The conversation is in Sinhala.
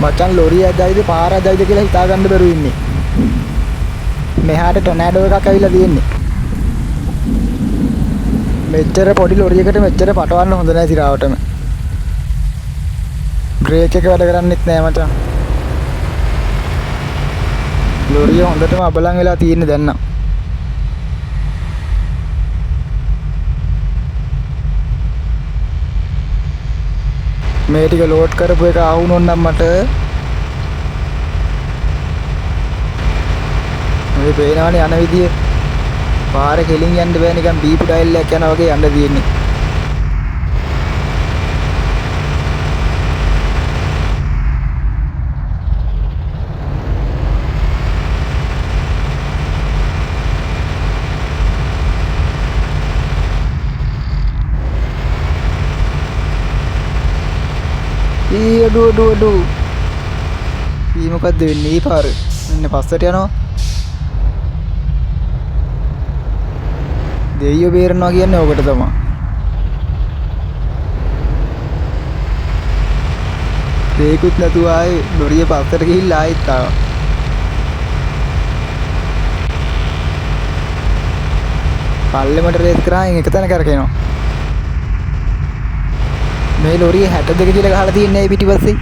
මචං ලොරිය ඇදයිද පාර ඇදයිද කියලා හිතා ගන්න බැරුව ඉන්නේ. මෙහාට ටොනෑඩෝ එකක් ඇවිල්ලා තියෙන්නේ. මෙච්චර පොඩි ලොරියකට මෙච්චර පටවන්න හොඳ නැහැ සිරාවටම. බ්‍රේක් එක වැඩ කරන්නෙත් නෑ මචං. ලොරිය හොඳටම අබලන් වෙලා තියෙන්නේ දැන් නම්. මේ ටික ලෝඩ් කරපු එක ආවුනොත් නම් මට මේ පේනවනේ යන විදිය. පාරේ කෙලින් යන්න බෑ නිකන් බීපු ඩයල් එකක් යනවා වගේ යන්න තියෙන්නේ. අඩු ඊ මොකද්ද වෙන්නේ? ඊ පාර මෙන්න පස්සට යනවා. දෙයියෝ බේරනවා කියන්නේ ඔකට තමයි. බ්‍රේකුත් නැතුව ආයේ ලොරිය පස්සට ගිහිල්ලා ආයෙත් ආවා. පල්ලෙමට රේස් කරාගෙන එක තැන කරකිනවා. මේ ලොරිය 62 කියලා ගහලා තියන්නේ පිටිපස්සේ.